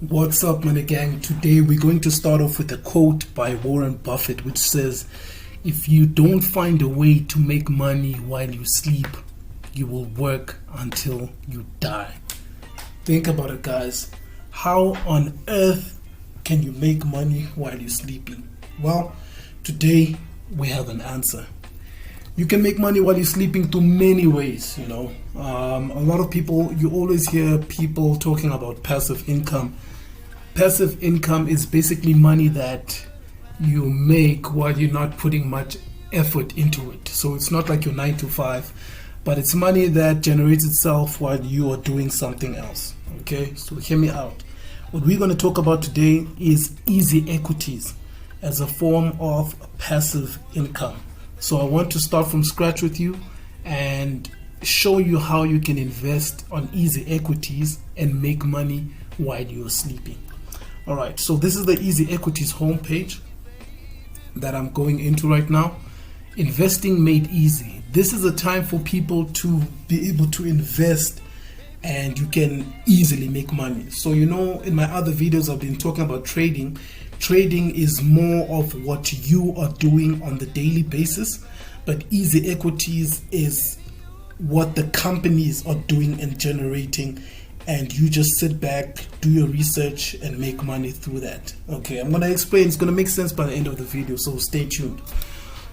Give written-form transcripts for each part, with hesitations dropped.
What's up, money gang? Today we're going to start off with a quote by Warren Buffett, which says, "If you don't find a way to make money while you sleep, you will work until you die." Think about it, guys. How on earth can you make money while you're sleeping? Well, today we have an answer. You can make money while you're sleeping through many ways, A lot of people, you always hear people talking about passive income. Passive income is basically money that you make while you're not putting much effort into it. So it's not like your 9 to 5, but it's money that generates itself while you are doing something else. Okay, so hear me out. What we're going to talk about today is easy equities as a form of passive income. So I want to start from scratch with you and show you how you can invest on easy equities and make money while you're sleeping. All right, so this is the easy equities homepage that I'm going into right now. Investing made easy. This is a time for people to be able to invest and you can easily make money. So, in my other videos, I've been talking about trading. Trading is more of what you are doing on the daily basis, but easy equities is what the companies are doing and generating, and you just sit back, do your research, and make money through that. Okay, I'm going to explain. It's going to make sense by the end of the video, so stay tuned.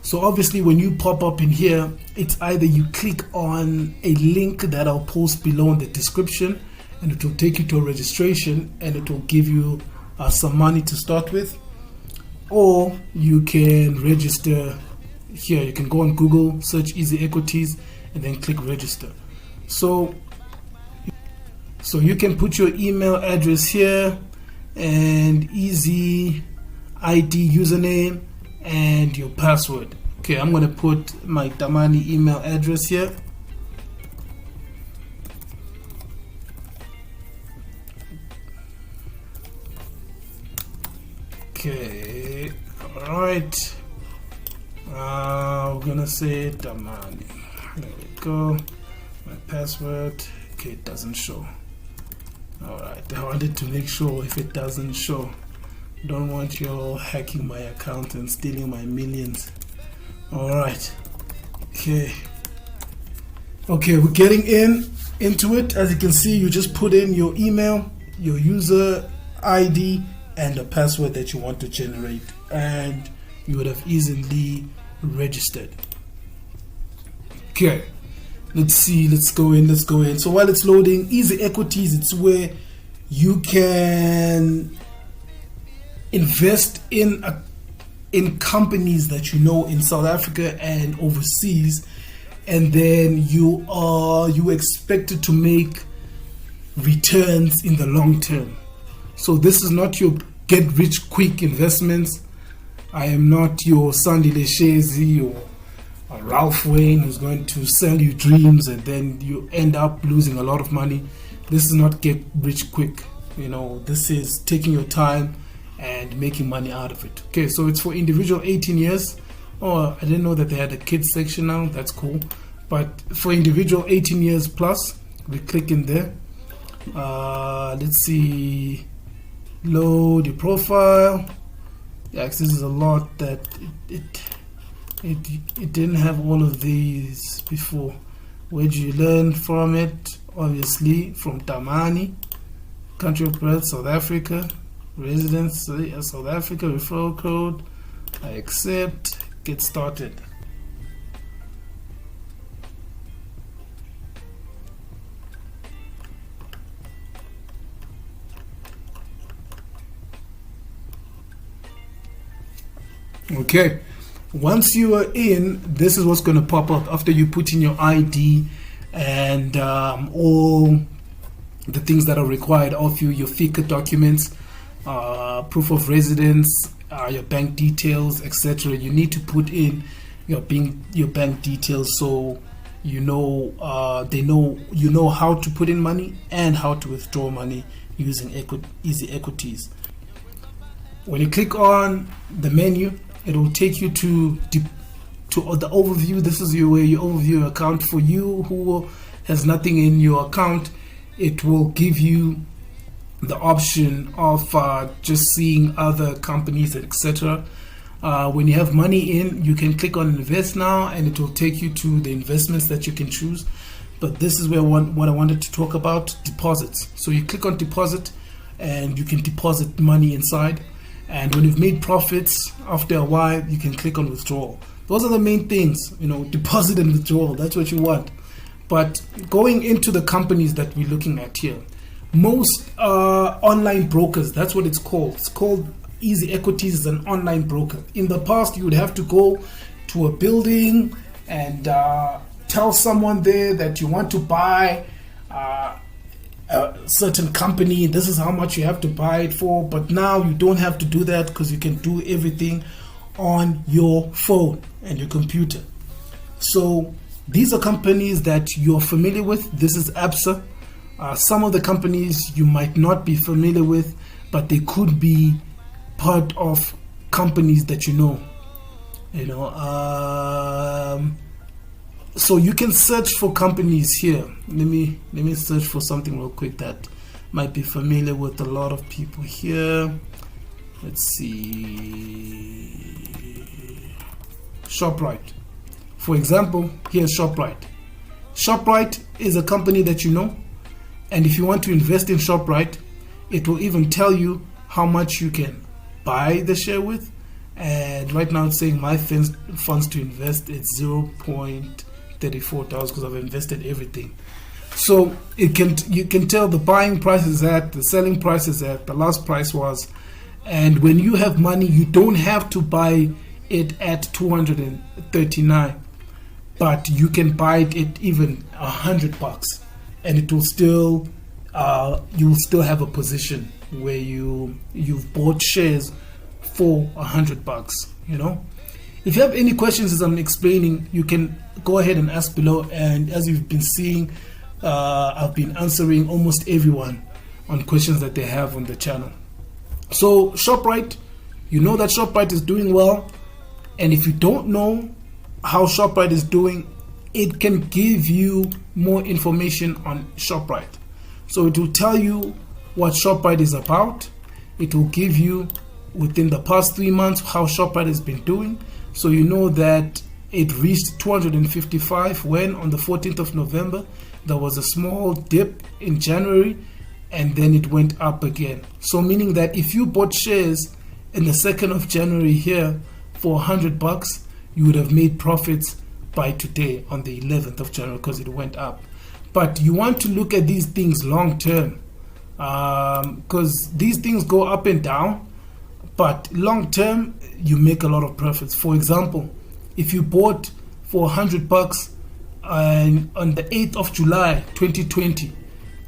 So obviously, when you pop up in here, it's either you click on a link that I'll post below in the description, and it will take you to a registration, and it will give you some money to start with, or you can register here. You can go on Google, search easy equities, and then click register. So you can put your email address here and easy ID username and your password. Okay, I'm going to put my Damani email address here. Okay, all right. We're gonna say Damani. There we go. My password. Okay, it doesn't show. All right. I wanted to make sure if it doesn't show. Don't want you hacking my account and stealing my millions. All right. Okay. Okay, we're getting into it. As you can see, you just put in your email, your user ID, and a password that you want to generate, and you would have easily registered. Okay, let's go in. So while it's loading, easy equities, it's where you can invest in companies that in South Africa and overseas, and then you expected to make returns in the long term. So this is not your get rich quick investments. I am not your Sandy Leshezi or Ralph Wayne who's going to sell you dreams and then you end up losing a lot of money. This is not get rich quick. This is taking your time and making money out of it. Okay, so it's for individual 18 years. Oh, I didn't know that they had a kids section now. That's cool. But for individual 18 years plus, we click in there. Let's see. Load your profile. Yeah, this is a lot that it didn't have all of these before. Where did you learn from it? Obviously from Damani. Country of birth, South Africa. Residence, South Africa. Referral code. I accept. Get started. Okay, once you are in, this is what's going to pop up after you put in your ID and all the things that are required of you, your FICA documents, proof of residence, your bank details, etc. You need to put in your bank details so they know how to put in money and how to withdraw money using easy equities. When you click on the menu, it will take you to the overview. This is where you overview your account. For you who has nothing in your account, it will give you the option of just seeing other companies, etc. When you have money in, you can click on invest now and it will take you to the investments that you can choose. But this is where what I wanted to talk about, deposits. So you click on deposit and you can deposit money inside. And when you've made profits, after a while, you can click on withdrawal. Those are the main things, deposit and withdrawal. That's what you want. But going into the companies that we're looking at here, most online brokers, that's what it's called. It's called Easy Equities is an online broker. In the past, you would have to go to a building and tell someone there that you want to buy a certain company. This is how much you have to buy it for. But now you don't have to do that because you can do everything on your phone and your computer. So these are companies that you're familiar with. This is ABSA. Some of the companies you might not be familiar with, but they could be part of companies that you know. So you can search for companies here. Let me search for something real quick that might be familiar with a lot of people here. Let's see. ShopRite. For example, here's ShopRite. ShopRite is a company that you know, and if you want to invest in ShopRite, it will even tell you how much you can buy the share with. And right now it's saying my funds to invest, it's 0.34 because I've invested everything. So you can tell the buying price is at, the selling price is at, the last price was. And when you have money, you don't have to buy it at 239, but you can buy it at even $100, and it will still you will still have a position where you've bought shares for $100. If you have any questions as I'm explaining, you can go ahead and ask below. And as you've been seeing, I've been answering almost everyone on questions that they have on the channel. So ShopRite, you know that ShopRite is doing well. And if you don't know how ShopRite is doing, it can give you more information on ShopRite. So it will tell you what ShopRite is about. It will give you within the past 3 months how ShopRite has been doing. So you know that it reached 255 when on the 14th of November. There was a small dip in January and then it went up again. So meaning that if you bought shares in the 2nd of January here for $100, you would have made profits by today on the 11th of January because it went up. But you want to look at these things long term because these things go up and down, but long term you make a lot of profits. For example, if you bought for $100 and on the 8th of July 2020,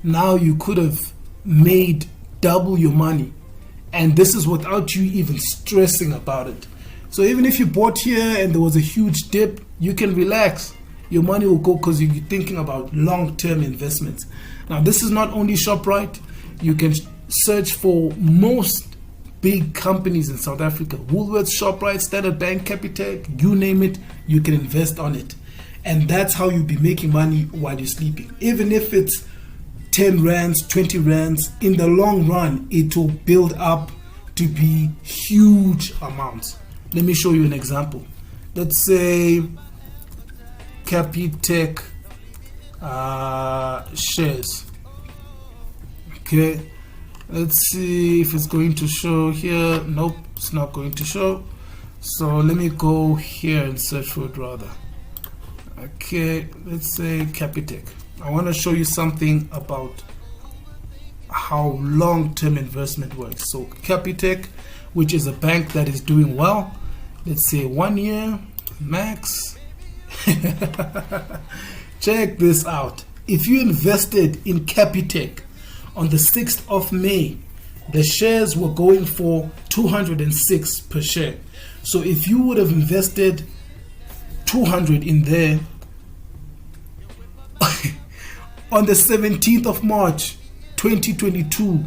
now you could have made double your money, and this is without you even stressing about it. So even if you bought here and there was a huge dip, you can relax. Your money will go because you're thinking about long-term investments. Now, this is not only ShopRite. You can search for most big companies in South Africa. Woolworths, ShopRite, Standard Bank, Capitec, you name it, you can invest on it. And that's how you'll be making money while you're sleeping. Even if it's 10 rands, 20 rands, in the long run, it will build up to be huge amounts. Let me show you an example. Let's say Capitec shares. Okay, let's see if it's going to show here. Nope, it's not going to show. So let me go here and search for it rather. Okay, let's say Capitec. I want to show you something about how long-term investment works. So Capitec, which is a bank that is doing well, let's say 1 year max. Check this out. If you invested in Capitec on the 6th of May, the shares were going for 206 per share. So if you would have invested 200 in there on the 17th of March 2022,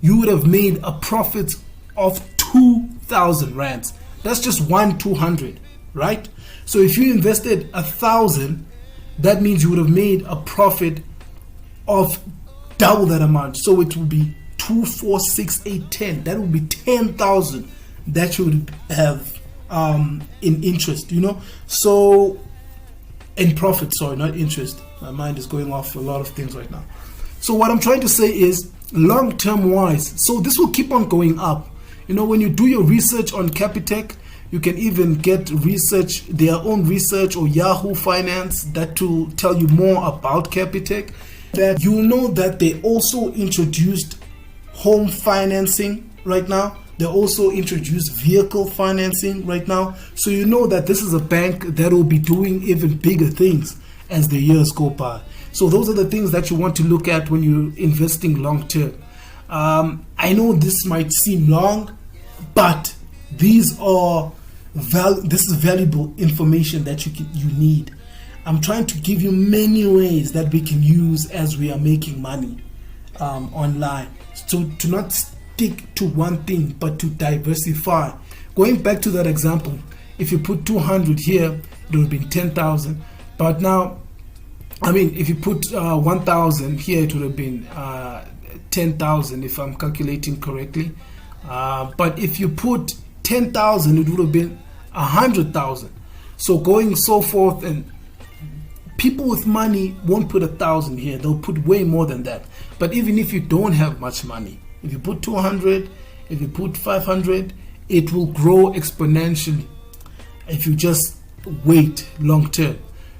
you would have made a profit of 2,000 rands. That's just 200, right? So if you invested 1,000, that means you would have made a profit of double that amount. So it will be 2, 4, 6, 8, 10. That would be 10,000 that you would have in interest, so in profit, sorry, not interest. My mind is going off a lot of things right now. So what I'm trying to say is long-term wise, so this will keep on going up. When you do your research on Capitec, you can even get research, their own research, or Yahoo Finance, that will tell you more about Capitec. That you know that they also introduced home financing right now. They also introduced vehicle financing right now. So you know that this is a bank that will be doing even bigger things as the years go by. So those are the things that you want to look at when you're investing long term. I know this might seem long, but this is valuable information that you need. I'm trying to give you many ways that we can use as we are making money online. So to not stick to one thing, but to diversify. Going back to that example, if you put 200 here, it would have been 10,000. But now, if you put 1,000 here, it would have been 10,000 if I'm calculating correctly. But if you put 10,000, it would have been 100,000. So going so forth, and people with money won't put 1,000 here. They'll put way more than that. But even if you don't have much money, if you put 200, if you put 500, it will grow exponentially if you just wait long term.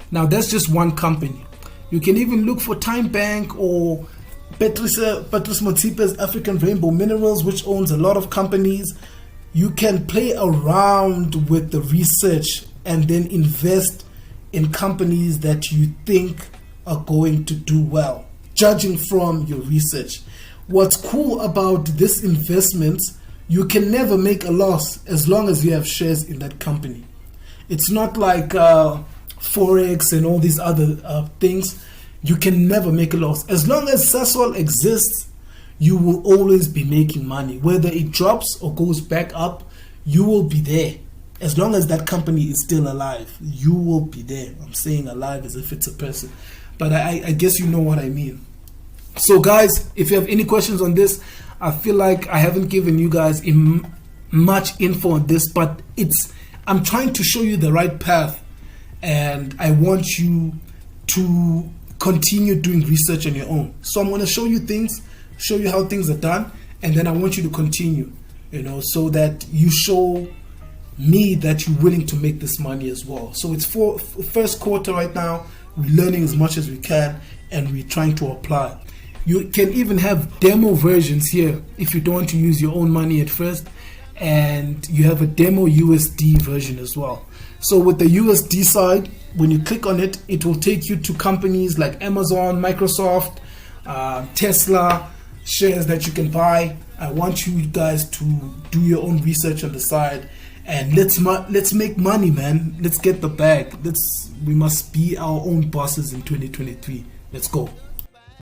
Now that's just one company. You can even look for Time Bank or Patrice Motsepe's African Rainbow Minerals, which owns a lot of companies. You can play around with the research and then invest in companies that you think are going to do well, judging from your research. What's cool about this investment, you can never make a loss as long as you have shares in that company. It's not like Forex and all these other things. You can never make a loss. As long as Sasol exists, you will always be making money. Whether it drops or goes back up, you will be there. As long as that company is still alive, you will be there. I'm saying alive as if it's a person, but I guess you know what I mean. So guys, if you have any questions on this, I feel like I haven't given you guys much info on this, but I'm trying to show you the right path, and I want you to continue doing research on your own. So I'm going to show you things, show you how things are done, and then I want you to continue, so that you show me that you're willing to make this money as well. So it's for first quarter right now. We're learning as much as we can, and we're trying to apply. You can even have demo versions here if you don't want to use your own money at first, and you have a demo USD version as well. So with the USD side, when you click on it, it will take you to companies like Amazon, Microsoft, Tesla, shares that you can buy. I want you guys to do your own research on the side, and let's make money, man. Let's get the bag. We must be our own bosses in 2023. Let's go.